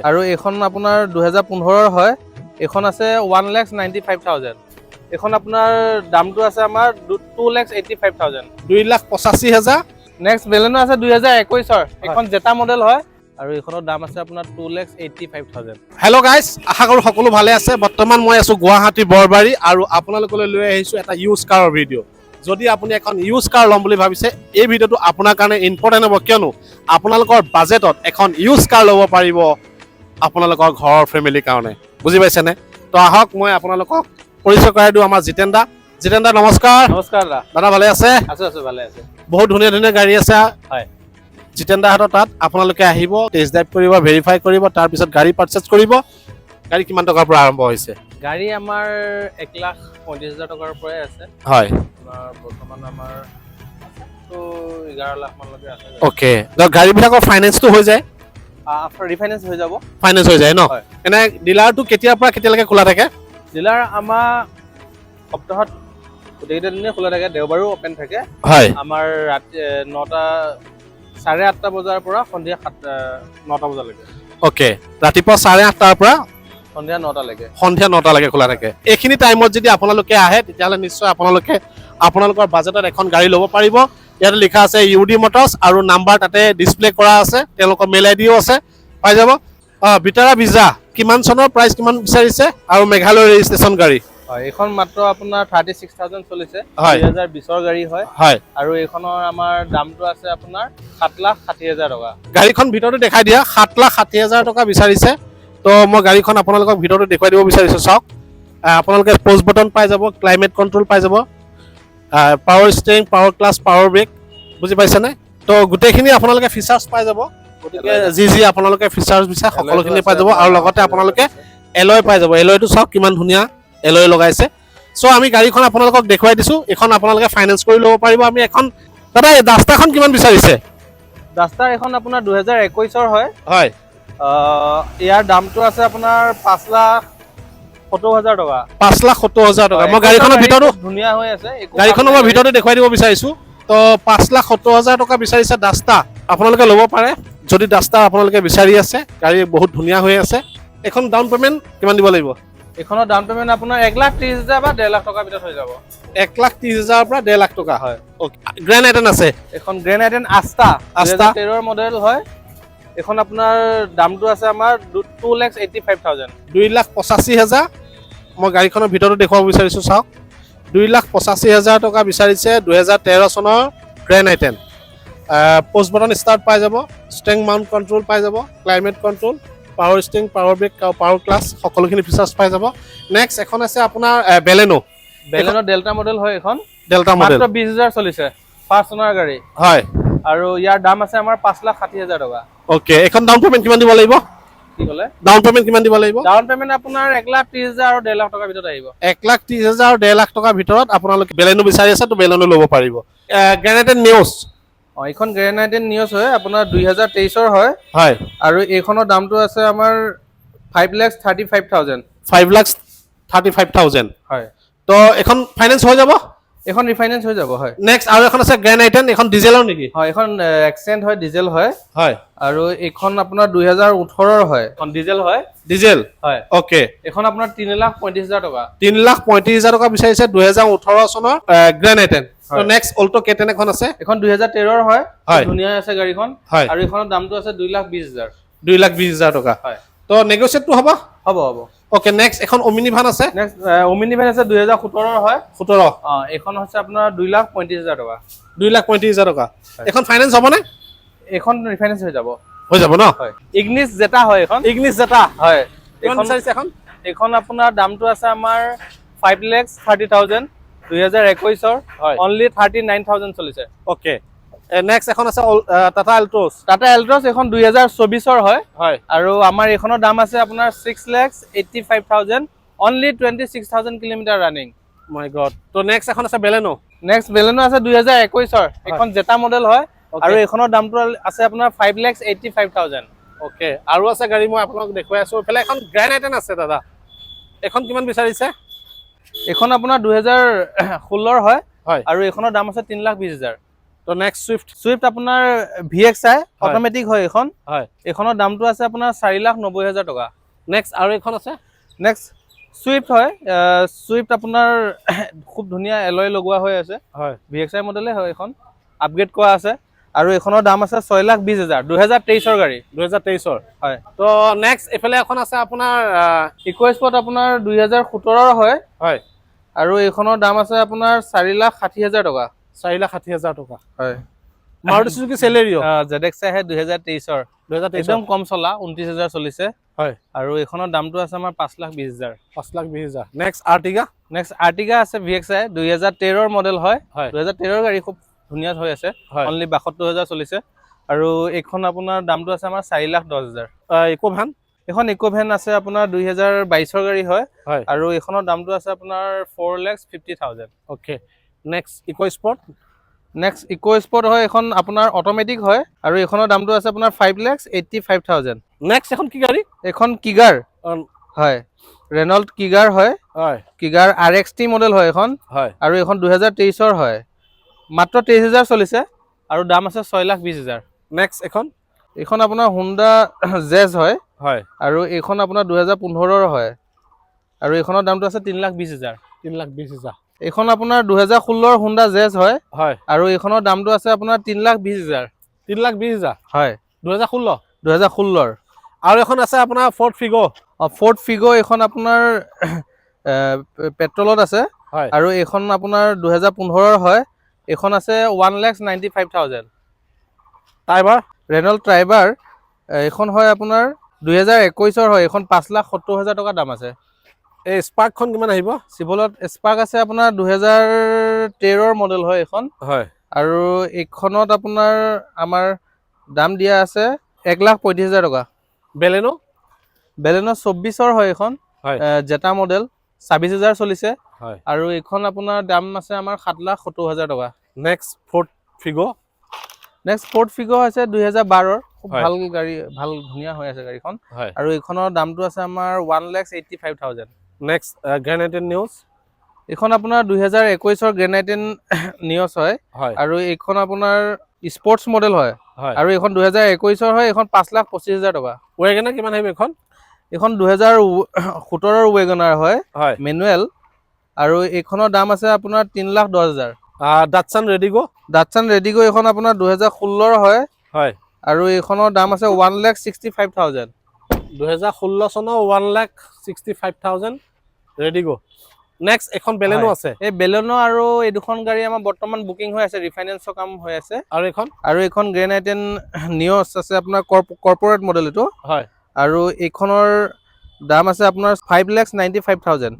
আৰু এইখন আপোনাৰ 2015 হয়। এইখন আছে 1,95,000। এইখন আপোনাৰ দামটো আছে আমাৰ 2,85,000। 2,85,000। নেক্সট বেলেনো আছে 2021-ৰ। এইখন জেটা মডেল হয় আৰু এইখনৰ দাম আছে আপোনাৰ 2,85,000। হেল্ল' গাইজ, আশা কৰোঁ সকলো ভালে আছে। বৰ্তমান মই আছোঁ গুৱাহাটী বৰবাৰী আৰু আপোনালোকলৈ লৈ আহিছোঁ এটা ইউজ কাৰৰ ভিডিঅ'। যদি আপুনি এখন ইউজ কাৰ ল'ম বুলি ভাবিছে, এই ভিডিঅ'টো আপোনাৰ কাৰণে ইম্পৰ্টেণ্ট হ'ব, কিয়নো আপোনালোকৰ বাজেটত এখন ইউজ কাৰ ল'ব পাৰিব আপোনালোকৰ ঘৰৰ ফেমিলিৰ কাৰণে। বুজি পাইছেনে? তো আহক মই আপোনালোকক পৰিচয় কৰাই দিওঁ আমাৰ জিতেন দা। জিতেন দা নমস্কাৰ। নমস্কাৰ দা। দাদা ভালে আছে? আছো ভালে আছে। বহুত ধুনীয়া ধুনীয়া গাড়ী আছে হয়। জিতেন দাহঁতৰ তাত আপোনালোকে আহিব, টেষ্ট ড্ৰাইভ কৰিব, ভেৰিফাই কৰিব, তাৰপিছত গাড়ী পাৰ্চেছ কৰিব। গাড়ী কিমান টকাৰ পৰা আৰম্ভ হৈছে? গাড়ী আমাৰ 1,35,000 টকাৰ পৰাই আছে। হয়। বৰ্তমান আমাৰ 11 লাখ মানলৈকে আছে। অ'কে, গাড়ীবিলাকৰ ফাইনেন্সটো হৈ যায়? ৰিফাইনেন্স হৈ যাব। ফাইনেন্স হৈ যায় ন? এনে ডিলাৰটো কেতিয়াৰ পৰা কেতিয়ালৈকে খোলা থাকে? ডিলাৰ আমাৰ সপ্তাহত গোটেইকেইটা দিনে খোলা থাকে, দেওবাৰো অপেন থাকে। হয়। আমাৰ ৰাতি 9:30 বজাৰ পৰা সন্ধিয়া 9টা বজালৈকে। অ'কে, ৰাতিপুৱা 8:30 পৰা সন্ধিয়া 9টালৈকে। সন্ধিয়া 9টালৈকে খোলা থাকে। এইখিনি টাইমত যদি আপোনালোকে আহে, তেতিয়াহ'লে নিশ্চয় আপোনালোকৰ বাজেটত এখন গাড়ী ল'ব পাৰিব। ইয়াতে লিখা আছে UD মটৰ্ছ আৰু নাম্বাৰ তাতে ডিছপ্লে কৰা আছে, তেওঁলোকৰ মেইল আইডিও আছে, পাই যাব। বিটাৰা ভিজা কিমান চনৰ, প্ৰাইচ কিমান বিচাৰিছে আৰু মেঘালয় ৰেজিষ্ট্ৰেশ্যন গাড়ী? হয়, এইখন মাত্ৰ আপোনাৰ 36,000 চলিছে। 2020ৰ গাড়ী হয়। হয়। আৰু এইখনৰ আমাৰ দামটো আছে আপোনাৰ 7,60,000 টকা। গাড়ীখন ভিতৰতে দেখাই দিয়া। 7,60,000 টকা বিচাৰিছে। তো মই গাড়ীখন আপোনালোকক ভিতৰতে দেখুৱাই দিব বিচাৰিছোঁ। চাওক, আপোনালোকে প'জ বটন পাই যাব, ক্লাইমেট কণ্ট্ৰল পাই যাব, power steering, power clutch, power brake. বুজি পাইছেনে? তো গোটেইখিনি আপোনালোকে ফিচাৰ্ছ পাই যাব। গতিকে যি আপোনালোকে ফিচাৰ্ছ বিচাৰে সকলোখিনি পাই যাব। আৰু লগতে আপোনালোকে এলয় পাই যাব। এলয়টো চাওক কিমান ধুনীয়া এলয় লগাইছে। চ' আমি গাড়ীখন আপোনালোকক দেখুৱাই দিছোঁ। এইখন আপোনালোকে ফাইনেন্স কৰি ল'ব পাৰিব। আমি এখন দাদা, এই ডাষ্টাৰখন কিমান বিচাৰিছে? ডাষ্টাৰ এখন আপোনাৰ 2021-ৰ হয়। হয়। ইয়াৰ দামটো আছে আপোনাৰ 5,70,000 টকা। 5,70,000 টকা। মই গাড়ীখনৰ ভিতৰতো ধুনীয়া হৈ আছে। গাড়ীখনৰ মই ভিতৰতে দেখুৱাই দিব বিচাৰিছোঁ। তো 5,70,000 টকা বিচাৰিছে ডাষ্টা। আপোনালোকে ল'ব পাৰে যদি ডাষ্টা আপোনালোকে বিচাৰি আছে। গাড়ী বহুত ধুনীয়া হৈ আছে। এখন ডাউন পে'মেণ্ট কিমান দিব লাগিব? এইখনৰ ডাউন পে'মেণ্ট আপোনাৰ 1,30,000 বা 1.5 লাখ টকাৰ ভিতৰত হৈ যাব। 1,30,000 পৰা 1.5 লাখ টকা। হয়। গ্ৰেণ্ড আইটেন আছে? এখন গ্ৰেণ্ড আইটেন আস্তা 2013 মডেল হয়। এখন আপোনাৰ দামটো আছে আমাৰ 2,85,000। 2,85,000। মই গাড়ীখনৰ ভিতৰতো দেখুৱাব বিচাৰিছোঁ। চাওক, 2,85,000 টকা বিচাৰিছে। 2013 চনৰ grand i ten. Push button start পাই যাব, ষ্টেং মাউণ্ট কণ্ট্ৰল পাই যাব, climate control, power steering, power brake, power clutch, সকলোখিনি ফিচাৰ্ছ পাই যাব। নেক্সট এখন আছে আপোনাৰ বেলেনো। বেলেনো ডেল্টা মডেল হয়। এখন ডেল্টা মডেল মাত্ৰ 20,000 চলিছে, 5 চনৰ গাড়ী। হয়। আৰু ইয়াৰ দাম আছে আমাৰ 5,60,000 টকা। অ'কে, এখন ডাউন পে'মেণ্ট কিমান দিব লাগিব? কি ক'লে? ডাউন পে'মেণ্ট কিমান দিব লাগিব? ডাউন পে'মেণ্ট আপোনাৰ 1,30,000 আৰু 1.5 লাখ টকাৰ ভিতৰত আহিব। 1,30,000 আৰু 1.5 লাখ টকাৰ ভিতৰত আপোনালোকে বেলেনো বিচাৰি আছে, তো বেলেনো ল'ব পাৰিব। Grand আইটেন news. এইখন গ্ৰেণ্ড আইটেন নিউজ হয়, আপোনাৰ 2023-ৰ হয়। হয়। আৰু এইখনৰ দামটো আছে আমাৰ 5,35,000। 5,35,000। হয়। তো এখন ফাইনেন্স হৈ যাব? এখন ৰিফাইনেন্স হৈ যাব। হয়। নেক্সট আৰু এখন আছে গ্ৰেণ্ড আইটেন। এখন ডিজেলৰ নেকি? হয়, এখন এক্সেণ্ট হয়, ডিজেল হয়। হয়। আৰু এইখন আপোনাৰ 2018-ৰ হয়। এখন ডিজেল হয়। ডিজেল? হয়। অ'কে। এইখন আপোনাৰ 3,35,000 টকা। 3,35,000 টকা বিচাৰিছে। 2018 চনৰ গ্ৰেণ্ড আইটেন। তো নেক্সট অল্টো K10 এখন আছে। এখন 2013-ৰ হয়। হয়। ধুনীয়া আছে গাড়ীখন। হয়। আৰু এইখনৰ দামটো আছে 2,20,000। 2,20,000 টকা। হয়। তো নেগোচিয়েটটো হ'ব? হ'ব। অ'কে, নেক্সট এখন অমিনি ভান আছে। নেক্সট অমিনি ভেন আছে 2017-ৰ হয়। 17। এইখন হৈছে আপোনাৰ 2,35,000 টকা। 2,35,000 টকা। এখন ফাইনেন্স হ'বনে? এইখন ৰিফাইনেন্স হৈ যাব। হৈ যাব ন? হয়। ইগনিছ জেটা হয় এইখন। ইগনিছ জেটা? হয়। কিমান বিচাৰিছে এখন? এইখন আপোনাৰ দামটো আছে আমাৰ 5,30,000। 2021-ৰ অনলি 39,000 চলিছে। অ'কে। নেক্সট এখন আছে টাটা এল্ট্ৰছ। টাটা এল্ট্ৰছ এখন 2024-ৰ হয়। হয়। আৰু আমাৰ এইখনৰ দাম আছে আপোনাৰ 6,85,000। Only 26,000 kilometre running. My God. তো নেক্সট এখন আছে বেলেনো। নেক্সট বেলেনো আছে 2021-ৰ। এখন জেটা মডেল হয়। আৰু এইখনৰ দামটো আছে আপোনাৰ 5,85,000। অ'কে। আৰু আছে গাড়ী মই আপোনাক দেখুৱাই আছোঁ। এইফালে এখন গ্ৰেণ্ড আইটেন আছে দাদা। এখন কিমান বিচাৰিছে? এইখন আপোনাৰ 2016-ৰ হয়। হয়। আৰু এইখনৰ দাম আছে 3,20,000। তো নেক্সট সুইফট চুইফ্ট আপোনাৰ VXI হয়। অট'মেটিক হয় এইখন। হয় এইখনৰ দামটো আছে আপোনাৰ 4,90,000 টকা। নেক্সট আৰু এখন আছে নেক্সট চুইফ্ট হয়। চুইফ্ট আপোনাৰ খুব ধুনীয়া এলয় লগোৱা হৈ আছে। হয় VXI মডেলে হয় এইখন, আপগ্ৰেড কৰা আছে। আৰু এইখনৰ দাম আছে 6,20,000, 2023ৰ গাড়ী। 2023ৰ হয়। তো নেক্সট এফালে এখন আছে আপোনাৰ ইকোস্পৰ্ট আপোনাৰ 2017ৰ হয়। হয় আৰু এইখনৰ দাম আছে আপোনাৰ 4,60,000 টকা। 4,60,000 টকা। হয়। মাৰুতি সুজুকি চেলেৰিঅ ZXI হে 2023ৰ, 2023 একদম কম চলা, 29,000 চলিছে। হয় আৰু এইখনৰ দামটো আছে আমাৰ 5,20,000। 5,20,000। নেক্সট আৰ্টিগা নেক্সট আৰ্টিগা আছে VXI, 2013ৰ মডেল হয়। হয় 2013ৰ গাড়ী, খুব ধুনীয়া হৈ আছে। হয় অনলি 72,000 চলিছে। আৰু এইখন আপোনাৰ দামটো আছে আমাৰ 4,10,000। ইকো ভান এইখন ইকো ভেন আছে আপোনাৰ 2022ৰ গাড়ী হয়। হয় আৰু এইখনৰ দামটো আছে আপোনাৰ 4,50,000। Okay next EcoSport next EcoSport হয়, এইখন আপোনাৰ অট'মেটিক হয়। আৰু এইখনৰ দামটো আছে আপোনাৰ 5,85,000। নেক্সট এখন কি গাড়ী এইখন কিগাৰ হয়, ৰেনল্ট কিগাৰ হয়। হয় কিগাৰ RXT মডেল হয় এইখন। হয় আৰু এইখন 2023ৰ হয়, মাত্ৰ 23,000 চলিছে। আৰু দাম আছে 6,20,000। নেক্সট এখন এইখন আপোনাৰ হুণ্ডা জেজ হয়। হয় আৰু এইখন আপোনাৰ 2015ৰ হয়। আৰু এইখনৰ দামটো আছে 3,20,000। 3,20,000 এইখন আপোনাৰ 2016ৰ হুণ্ডা জেজ হয়। হয় আৰু এইখনৰ দামটো আছে আপোনাৰ 3,20,000। 3,20,000 হয়, 2016 2016ৰ। আৰু এখন আছে আপোনাৰ ফৰ্ড ফিগ' ফ'ৰ্ড ফিগ' এইখন আপোনাৰ পেট্ৰলত আছে। হয় আৰু এইখন আপোনাৰ 2015ৰ হয়। এইখন আছে 1,95,000। টাইবাৰ ৰেনল্ট ট্ৰাইবাৰ এইখন হয় আপোনাৰ 2021ৰ হয়। এইখন 5,70,000 টকা দাম আছে। এই স্পাৰ্কখন কিমান আহিব চিভলত স্পাৰ্ক আছে আপোনাৰ 2013ৰ মডেল হয় এইখন। হয় আৰু এইখনত আপোনাৰ আমাৰ দাম দিয়া আছে 1,35,000 টকা। বেলেনো বেলেনো 24ৰ হয় এইখন, হয় জেটা মডেল, 26,000 চলিছে। হয় আৰু এইখন আপোনাৰ দাম আছে আমাৰ 7,70,000 টকা। Next Ford Figo' next Ford Figo' হৈছে 2012ৰ, খুব হয় ভাল গাড়ী, ভাল ধুনীয়া হৈ আছে গাড়ীখন। হয় আৰু এইখনৰ দামটো আছে আমাৰ 1,85,000। নেক্সট গ্ৰেনাইটেড নিউজ এইখন আপোনাৰ 2021ৰ গ্ৰেনাইটেন নিয়ছ হয়। হয় আৰু এইখন আপোনাৰ স্পৰ্টছ মডেল হয়। হয় আৰু এইখন 2021ৰ হয়। এইখন 5,25,000 টকা। ৱেগনাৰ কিমান আহিব এইখন এইখন 2017ৰ ৱেগনাৰ হয়, হয় মেনুৱেল। আৰু এইখনৰ দাম আছে আপোনাৰ 3,10,000। ডাটছান ৰেডিগ' ডাটছান ৰেডিগ' এইখন আপোনাৰ 2016ৰ হয়। হয় আৰু এইখনৰ দাম আছে 1,65,000। 2016 চনৰ 1,65,000 ৰেডিগ' নেক্সট এখন বেলেনো আছে এই বেলেনো আৰু এই দুখন গাড়ী আমাৰ বৰ্তমান বুকিং হৈ আছে, ৰিফাইনেন্সৰ কাম হৈ আছে। আৰু এইখন গ্ৰেনাইটেন নিয়ছ আছে আপোনাৰ কৰ্পৰেট মডেল এইটো। হয় আৰু এইখনৰ দাম আছে আপোনাৰ 5,95,000।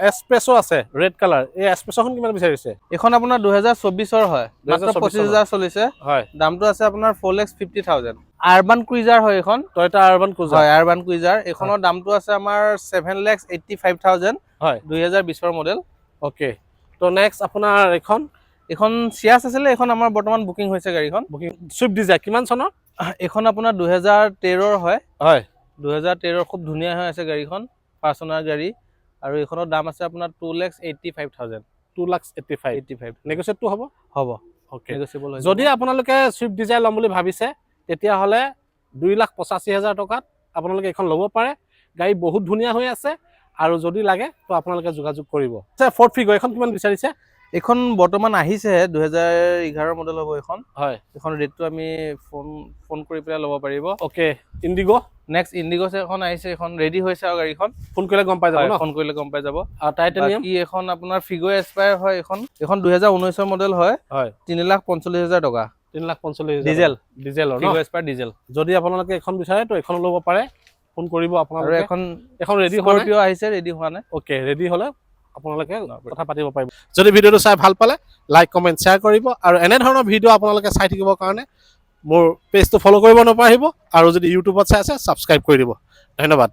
এছপ্ৰেছো আছে ৰেড কালাৰ, এই এছপ্ৰেছোখন কিমান বিচাৰিছে এইখন আপোনাৰ 2024ৰ হয়, মাত্ৰ 2024 25,000 চলিছে। হয় দামটো আছে আপোনাৰ 4,50,000। আৰবান ক্ৰুইজাৰ হয় এইখন। টয়টা আৰবান ক্ৰুজাৰ হয়, আৰবান ক্ৰুইজাৰ। এইখনৰ দামটো আছে আমাৰ 7,85,000, হয় 2020ৰ মডেল। অ'কে তো নেক্সট আপোনাৰ এইখন চিয়াছ আছিলে, এইখন আমাৰ বৰ্তমান বুকিং হৈছে গাড়ীখন। বুকিং চুইফ্ট ডিজায়াৰ কিমান চনৰ এইখন আপোনাৰ 2013ৰ হয়। হয় 2013ৰ, খুব ধুনীয়া হৈ আছে গাড়ীখন, পাৰ্চনাল গাড়ী। আৰু এইখনৰ দাম আছে আপোনাৰ 2,85,000। 2,85,000 নেগচিয়েটটো হ'ব হ'ব, অ'কে নেগচিয়েবল হৈ যাব। যদি আপোনালোকে চুইফ্ট ডিজায়াৰ ল'ম বুলি ভাবিছে তেতিয়াহ'লে 2,85,000 টকাত আপোনালোকে এইখন ল'ব পাৰে। গাড়ী বহুত ধুনীয়া হৈ আছে। আৰু যদি লাগে তো আপোনালোকে যোগাযোগ কৰিব। ফ'ৰ্ড ফিগ' এইখন কিমান বিচাৰিছে এইখন বৰ্তমান আহিছেহে, 2011 মডেল হ'ব এইখন। হয় এইখন ৰেটটো আমি ফোন কৰি পেলাই ল'ব পাৰিব। অ'কে ইণ্ডিগ' নেক্সট ইণ্ডিগ' এখন আহিছে, এইখন ৰেডি হৈছে আৰু গাড়ীখন। ফোন কৰিলে গম পাই যাব ন ফোন কৰিলে গম পাই যাব। আৰু টাইটেনিয়াম বাকী এখন আপোনাৰ ফিগ' এস্পায়াৰ হয় এইখন 2019ৰ মডেল হয়। হয় 3,45,000 টকা। 3,45,000 ডিজেল, ডিজেলৰ ন ফিগ' এস্পায়াৰ ডিজেল। যদি আপোনালোকে এখন বিচাৰে তো এখন ল'ব পাৰে, ফোন কৰিব আৰু আপোনালোকে। এখন ৰেডি হোৱা নাই, স্কৰপিঅ' আহিছে, ৰেডি হোৱা নাই। অ'কে ৰেডি হ'লে আপোনালোকে কথা পাতিব পাৰিব। যদি ভিডিঅ'টো চাই ভাল পালে লাইক কমেণ্ট শ্বেয়াৰ কৰিব। আৰু এনেধৰণৰ ভিডিঅ' আপোনালোকে চাই থাকিবৰ কাৰণে মোৰ পেজটো ফ'ল' কৰিব নাপাহৰিব। আৰু যদি ইউটিউবত চাই আছে ছাবস্ক্ৰাইব কৰি দিব। ধন্যবাদ।